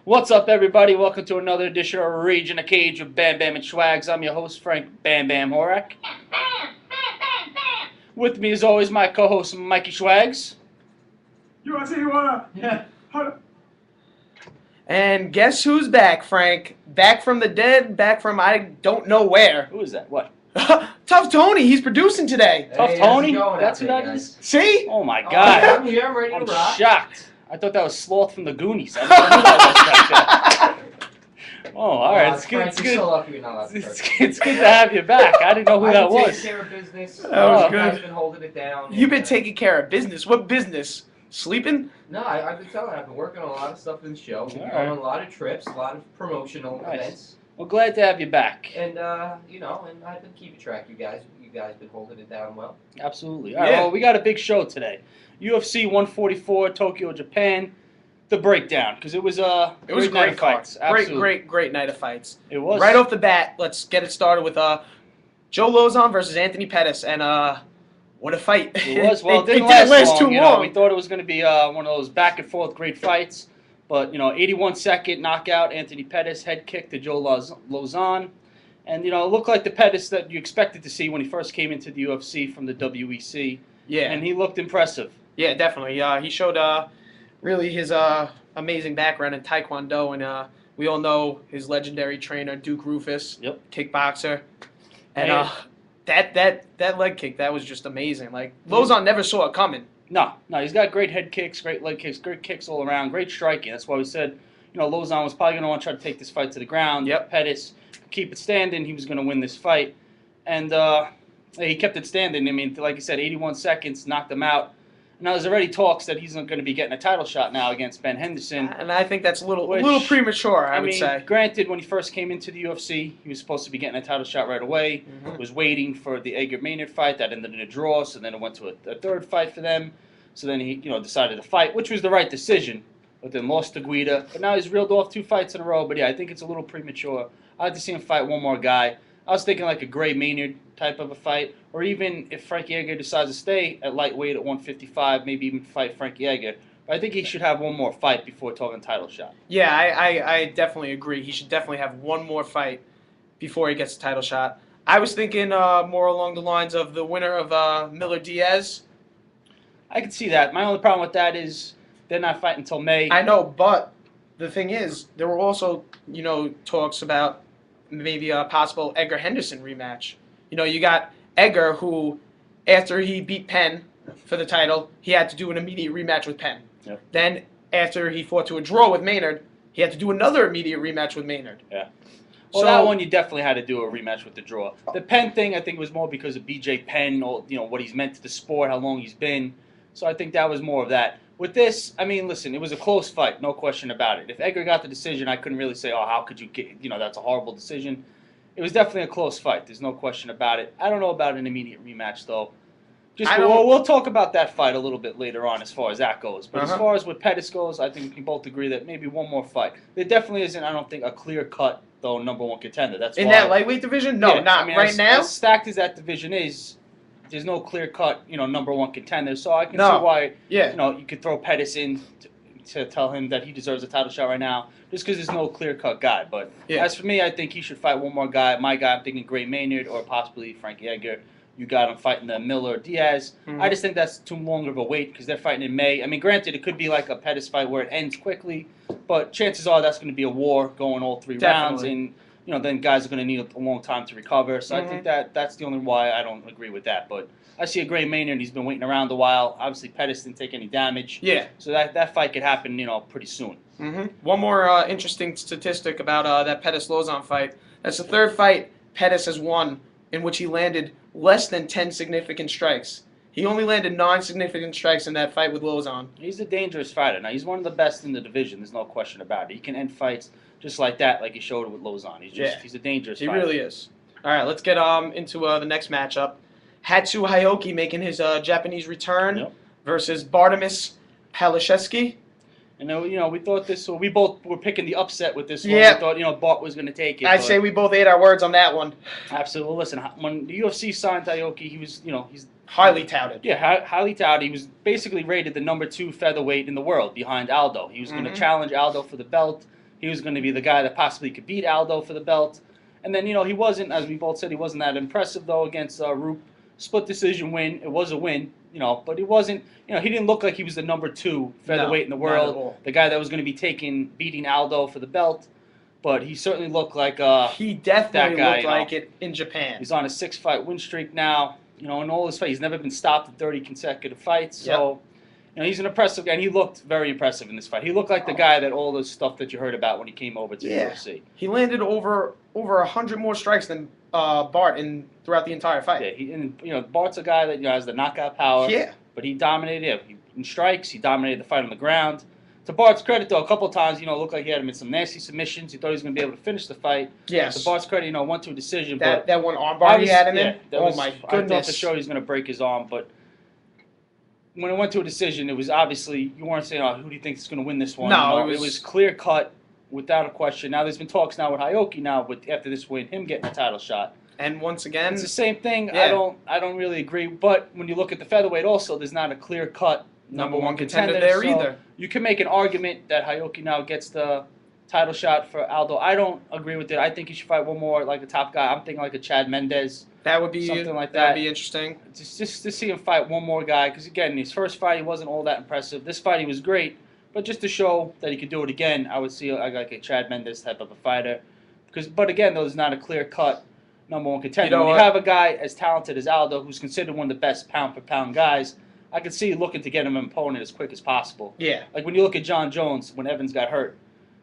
What's up, everybody? Welcome to another edition of Rage in a Cage with BamBam and Schwaggs. I'm your host, Frank BamBam Horak. With me, as always, my co-host, Mikey Schwaggs. Yeah. And guess who's back, Frank? Back from the dead, back from I don't know where. Who is that? What? Tough Tony, he's producing today. Tough Hey, Tony? how's it going That's out who there, that guys? is? See? Oh my I'm God. here. I'm ready I'm to rock. shocked. I thought that was Sloth from the Goonies. I didn't know who that was back there. Oh, all right. It's good. Frank, It's you're so good. lucky we're not allowed to It's, curse. it's good to have you back. I didn't know who I've that been was. taking care of business. That was You guys good. been holding it down. You've been and, taking care of business. What business? Sleeping? No, I've been telling. I've been working on a lot of stuff in the show. We've been All going right. on a lot of trips, a lot of promotional Nice. events, Well, glad to have you back. and and I've been keeping track. You guys been holding it down well. Absolutely. All right, Yeah. well, we got a big show today. UFC 144, Tokyo, Japan. The breakdown, because it was a It was a night great of card. fights. Absolutely. Great night of fights. It was. Right off the bat, let's get it started with Joe Lozon versus Anthony Pettis, and what a fight! It was. Well, it it didn't didn't last last too long. long. We thought it was going to be one of those back and forth great fights, but 81-second knockout. Anthony Pettis head kick to Joe Lozon, and it looked like the Pettis that you expected to see when he first came into the UFC from the WEC, Yeah, and he looked impressive. yeah, definitely. He showed really his amazing background in Taekwondo, and we all know his legendary trainer Duke Rufus, Yep. kickboxer, and And- that leg kick that was just amazing. Like Lozon never saw it coming. No, he's got great head kicks, great leg kicks, great kicks all around, great striking. That's why we said, Lozon was probably going to want to try to take this fight to the ground. Yep. Pettis keep it standing. He was going to win this fight, and he kept it standing. I mean, like you said, 81 seconds, knocked him out. Now there's already talks that he's not going to be getting a title shot now against Ben Henderson. And I think that's a little Which, premature. I would mean, say. granted, when he first came into the UFC, he was supposed to be getting a title shot right away. Mhm. Was waiting for the Edgar Maynard fight that ended in a draw. So then it went to a third fight for them. So then he, decided to fight, which was the right decision. But then lost to Guida. But now he's reeled off 2 fights in a row. But yeah, I think it's a little premature. I'd like to see him fight one more guy. I was thinking like a Gray Maynard type of a fight, or even if Frankie Edgar decides to stay at lightweight at 155, maybe even fight Frankie Edgar. But I think he should have one more fight before talking title shot. Yeah, I definitely agree. He should definitely have one more fight before he gets a title shot. I was thinking more along the lines of the winner of Miller Diaz. I can see that. My only problem with that is they're not fighting until May. I know, but the thing is, there were also talks about maybe a possible Edgar Henderson rematch. You got Edgar, who after he beat Penn for the title, he had to do an immediate rematch with Penn. Yep. Then after he fought to a draw with Maynard, he had to do another immediate rematch with Maynard. Yeah. Well, that one you definitely had to do a rematch with the draw. The Penn thing, I think, was more because of B.J. Penn, or what he's meant to the sport, how long he's been. So I think that was more of that. With this, I mean, listen, it was a close fight, no question about it. If Edgar got the decision, I couldn't really say, oh, how could you get, that's a horrible decision. It was definitely a close fight. There's no question about it. I don't know about an immediate rematch, though. We'll talk about that fight a little bit later on as far as that goes. But as far as what Pettis goes, I think we can both agree that maybe one more fight. There definitely isn't, I don't think, a clear-cut, though, number one contender. That's In why, that lightweight division? No, yeah, not I mean, right now. As stacked as that division is, there's no clear-cut, number one contender. So I can No. see why, Yeah. you could throw Pettis in to tell him that he deserves a title shot right now, just because there's no clear-cut guy. But Yeah. as for me, I think he should fight one more guy. My guy, I'm thinking Gray Maynard or possibly Frankie Edgar. You got him fighting the Miller Diaz. Mhm. I just think that's too long of a wait because they're fighting in May. I mean, granted, it could be like a Pettis fight where it ends quickly, but chances are that's going to be a war going all 3 rounds, Definitely. and then guys are going to need a long time to recover. So I think Mm-hmm. that's the only why I don't agree with that. But I see a Gray Maynard. He's been waiting around a while. Obviously, Pettis didn't take any damage. Yeah. So that fight could happen, pretty soon. Mm-hmm. One more interesting statistic about that Pettis-Lozon fight. That's the third fight Pettis has won in which he landed less than 10 significant strikes. He only landed 9 significant strikes in that fight with Lozon. He's a dangerous fighter. Now, he's one of the best in the division. There's no question about it. He can end fights just like that, like he showed with Lozon. He's a dangerous He fighter. really is. All right, let's get into the next matchup. Hatsu Hayoki making his Japanese return Yep. versus Bartomis Palashevsky. And then, we thought we both were picking the upset with this one. Yeah. We thought, Bart was going to take it. I'd but- say we both ate our words on that one. Absolutely. Well, listen, when the UFC signed Aoki, he was, he's Highly touted. highly touted. He was basically rated the number 2 featherweight in the world behind Aldo. He was going to Mhm. challenge Aldo for the belt. He was going to be the guy that possibly could beat Aldo for the belt. And then, he wasn't, as we both said, he wasn't that impressive, though, against Roop. Split decision win. It was a win, but he wasn't, he didn't look like he was the number 2 featherweight in the not at all. world, the guy that was going to be beating Aldo for the belt. But he certainly looked like he definitely that guy, looked like it in Japan. He's on a 6-fight win streak now. In all his fights, he's never been stopped in 30 consecutive fights. So, he's an impressive guy. And he looked very impressive in this fight. He looked like the guy that all the stuff that you heard about when he came over to the UFC. He landed over 100 more strikes than Bart throughout the entire fight. Yeah, Bart's a guy that has the knockout power. Yeah. But he dominated in strikes. He dominated the fight on the ground. To Bart's credit, though, a couple of times, it looked like he had him in some nasty submissions. He thought he was going to be able to finish the fight. Yes. To Bart's credit, went to a decision. That one armbar he had him in. My goodness! I thought for sure he was going to break his arm, but when it went to a decision, it was obviously you weren't saying, "Oh, who do you think is going to win this one?" No, it was clear cut, without a question. Now there's been talks now with Aoki after this win, him getting a title shot. And once again, it's the same thing. Yeah. I don't really agree. But when you look at the featherweight, also there's not a clear cut number one contender there so either. You can make an argument that Aoki now gets the title shot for Aldo. I don't agree with it. I think he should fight one more like a top guy. I'm thinking like a Chad Mendez. That would be something like that. That would be interesting. Just to see him fight one more guy, because again, his first fight he wasn't all that impressive. This fight he was great, but just to show that he could do it again, I would see like a Chad Mendez type of a fighter. But again, though, there's not a clear cut number one contender. When you have a guy as talented as Aldo, who's considered one of the best pound for pound guys, I could see looking to get him an opponent as quick as possible. Yeah. Like when you look at John Jones, when Evans got hurt,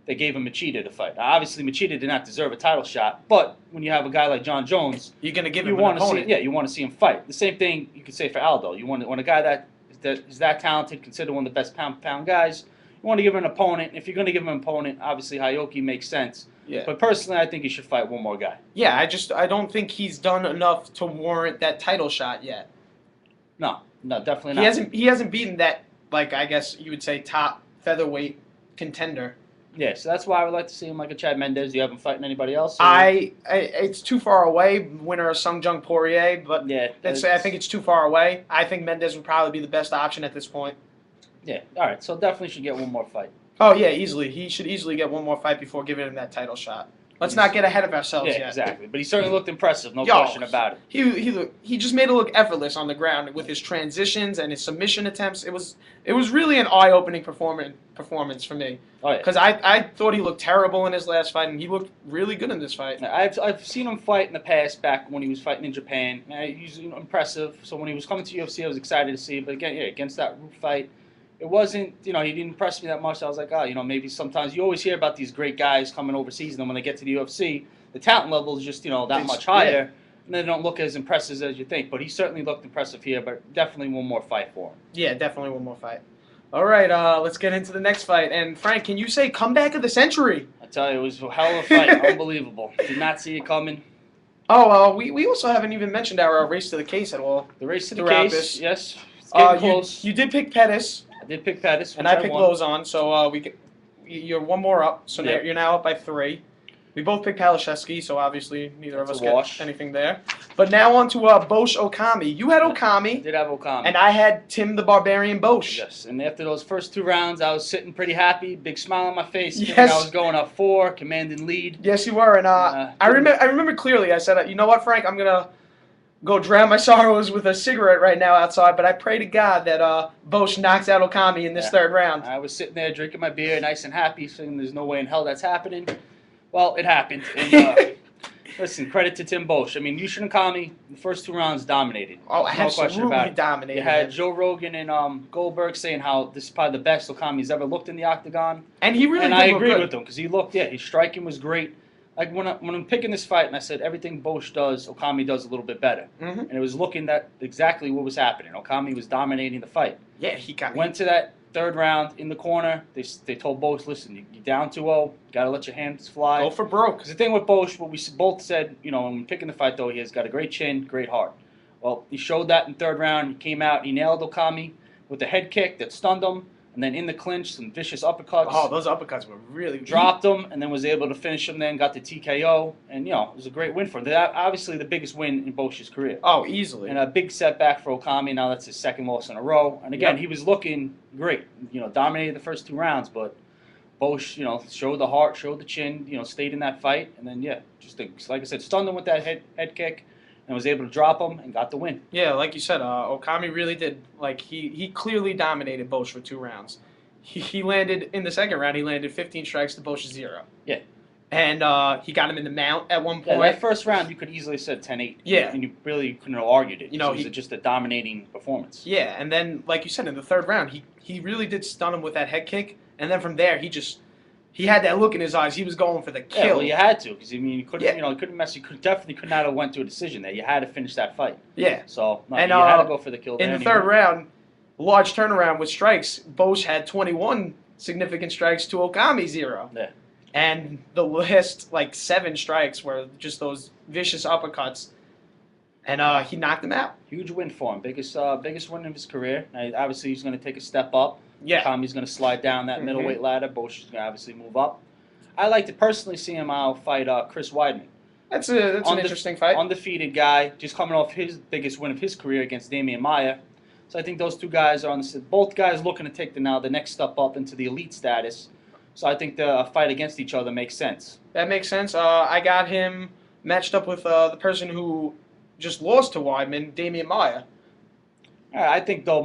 they gave him Machida to fight. Now, obviously, Machida did not deserve a title shot, but when you have a guy like John Jones, you're going to give him an opponent. You want to see him fight. The same thing you could say for Aldo. You want a guy that is that talented, considered one of the best pound for pound guys. You want to give him an opponent. If you're going to give him an opponent, obviously Aoki makes sense. Yeah. But personally, I think he should fight one more guy. Yeah, I don't think he's done enough to warrant that title shot yet. No, definitely not. He hasn't beaten that, like, I guess you would say, top featherweight contender. Yeah, so that's why I would like to see him like a Chad Mendez. Do you have him fighting anybody else? It's too far away, winner of Sung Jung Poirier, but yeah, I think it's too far away. I think Mendez would probably be the best option at this point. Yeah, all right, so definitely should get one more fight. Oh, yeah, easily. He should easily get one more fight before giving him that title shot. Let's not get ahead of ourselves yet. Yeah, exactly. But he certainly looked impressive, no question about it. He just made it look effortless on the ground with his transitions and his submission attempts. It was really an eye-opening performance for me. Oh, yeah. Because I thought he looked terrible in his last fight, and he looked really good in this fight. I've seen him fight in the past, back when he was fighting in Japan. He's impressive. So when he was coming to UFC, I was excited to see him. But again, against that Roop fight, it wasn't, he didn't impress me that much. I was like, maybe sometimes you always hear about these great guys coming overseas, and then when they get to the UFC, the talent level is just, that much higher, and they don't look as impressive as you think. But he certainly looked impressive here, but definitely one more fight for him. Yeah, definitely one more fight. All right, let's get into the next fight. And Frank, can you say comeback of the century? I tell you, it was a hell of a fight. Unbelievable. Did not see it coming. Oh, we also haven't even mentioned our race to the case at all. The race to the case, this. Yes. It's getting close. You did pick Pettis. I did pick Pettis, and I picked Lozon, so you're one more up. So you're now up by 3. We both picked Palashevsky, so obviously neither of us get anything there. But now on to Bosch Okami. You had Okami. I did have Okami. And I had Tim the Barbarian Bosch. Yes, and after those first 2 rounds, I was sitting pretty happy, big smile on my face. Yes. I was going up 4, commanding lead. Yes, you were. And I remember clearly. I said, you know what, Frank? I'm gonna go drown my sorrows with a cigarette right now outside, but I pray to God that Bosch knocks out Okami in this 3rd round. I was sitting there drinking my beer, nice and happy, saying there's no way in hell that's happening. Well, it happened. And, listen, credit to Tim Bosch. I mean, Yushin Okami, the first 2 rounds dominated. Oh, no question about it. Dominated. You had Joe Rogan and Goldberg saying how this is probably the best Okami's ever looked in the octagon. And he really did I look agreed good. with him because he looked, his striking was great. Like when I'm picking this fight, and I said everything Bosch does, Okami does a little bit better, and it was looking at exactly what was happening. Okami was dominating the fight. Yeah, he went to that 3rd round in the corner. They told Bosch, listen, you're down 2-0, gotta let your hands fly. Go for broke. Because the thing with Bosch, what we both said, when picking the fight though, he has got a great chin, great heart. Well, he showed that in the 3rd round. He came out, he nailed Okami with a head kick that stunned him. And then in the clinch, some vicious uppercuts. Oh, those uppercuts were really... Dropped him, and then was able to finish him then, got the TKO. And, it was a great win for him. Obviously the biggest win in Bosch's career. Oh, easily. And a big setback for Okami. Now that's his 2nd loss in a row. And again, he was looking great. Dominated the first 2 rounds. But Bosch, showed the heart, showed the chin, stayed in that fight, and then like I said, stunned him with that head kick, and was able to drop him and got the win. Yeah, like you said, Okami really did. Like he clearly dominated Bosch for 2 rounds. He landed in the second round. He landed 15 strikes to Bosch's 0. Yeah. And he got him in the mount at one Yeah, point. that first round you could easily have said 10-8. Yeah. And you really couldn't have argued it. You know, it was just a dominating performance. Yeah, and then like you said, in the third round, he really did stun him with that head kick, and then from there he had that look in his eyes. He was going for the kill. Yeah, well, you had to, because you couldn't, Yeah. You couldn't mess. You definitely could not have went to a decision there. You had to finish that fight. Yeah. So And, you had to go for the kill. In there the third anyway. round, large turnaround with strikes. Bosch had 21 significant strikes to Okami 0. Yeah. And the last 7 strikes were just those vicious uppercuts, and he knocked him out. Huge win for him. Biggest win of his career. Now, obviously, he's going to take a step up. Yeah. Kami's going to slide down that Mhm. middleweight ladder. Bosch is going to obviously move up. I like to personally see him fight Chris Weidman. That's an interesting fight. Undefeated guy, just coming off his biggest win of his career against Damian Maia. So I think those two guys are both guys looking to take the next step up into the elite status. So I think the fight against each other makes sense. That makes sense. I got him matched up with the person who just lost to Weidman, Damian Maia. I think though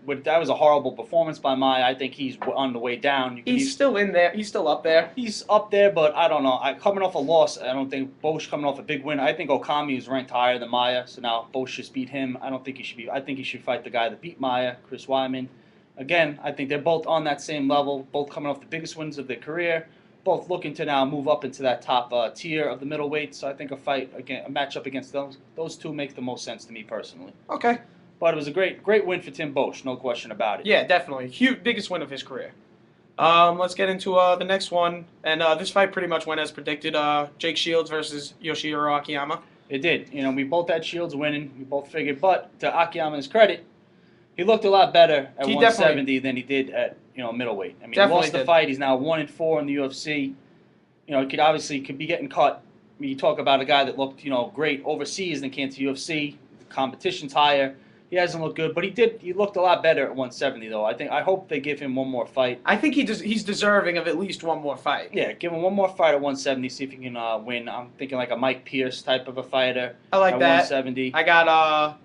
that was a horrible performance by Maia. I think he's on the way down. He's still in there. He's still up there. He's up there, but I don't know. Coming off a loss, I don't think Bosch coming off a big win. I think Okami is ranked higher than Maia, so now Bosch just beat him. I don't think he should be. I think he should fight the guy that beat Maia, Chris Weidman. Again, I think they're both on that same level, both coming off the biggest wins of their career, both looking to now move up into that top tier of the middleweight. So I think a matchup against those two makes the most sense to me personally. Okay. But it was a great win for Tim Bosch, no question about it. Yeah, definitely. Huge, biggest win of his career. Let's get into the next one. And this fight pretty much went as predicted. Jake Shields versus Yoshihiro Akiyama. It did. We both had Shields winning. We both figured. But to Akiyama's credit, he looked a lot better at 170 than he did at middleweight. He lost the fight. He's now 1-4 in the UFC. He could be getting cut. You talk about a guy that looked great overseas, then came to UFC. The competition's higher. He hasn't looked good, but he looked a lot better at 170 though. I hope they give him one more fight. I think he's deserving of at least one more fight. Yeah, give him one more fight at 170. See if he can win. I'm thinking like a Mike Pierce type of a fighter. I like at that. 170. I got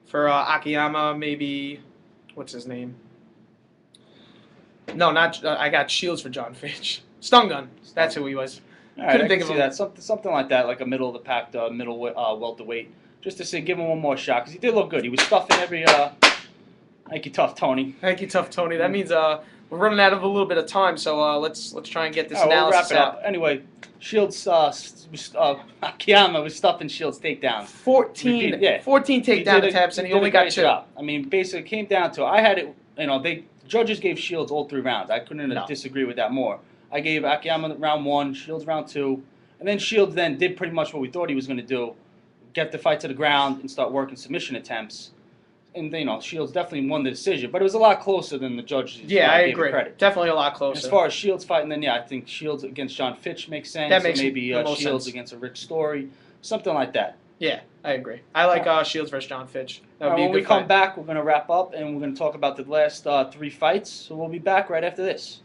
for Akiyama maybe what's his name? No, not I got Shields for John Fitch. Stun Gun. That's who he was. All right, Couldn't I think can of see him. that. Something like that, like a middle of the pack, welterweight. Just to say, give him one more shot because he did look good. He was stuffing every. Thank you, tough Tony. Thank you, tough Tony. That means we're running out of a little bit of time, so let's try and get this All right, we'll analysis wrap it out. up. Anyway, Shields, Akiyama was stuffing Shields takedowns. 14 Repeat, yeah. 14 He takedown did attempts, and he did a only got great 2. job. Basically, it came down to I had it. The judges gave Shields all 3 rounds. I couldn't No. disagree with that more. I gave Akiyama round 1, Shields round 2, and then Shields then did pretty much what we thought he was going to do: get the fight to the ground and start working submission attempts. And Shields definitely won the decision, but it was a lot closer than the judges. Yeah, I gave him agree. Credit. Definitely a lot closer. As far as Shields fighting, then I think Shields against John Fitch makes sense. That makes or maybe the most Shields sense. against a Rich Story, something like that. Yeah, I agree. I like Shields versus John Fitch. That would be a when good we come fight. back, we're going to wrap up and we're going to talk about the last 3 fights. So we'll be back right after this.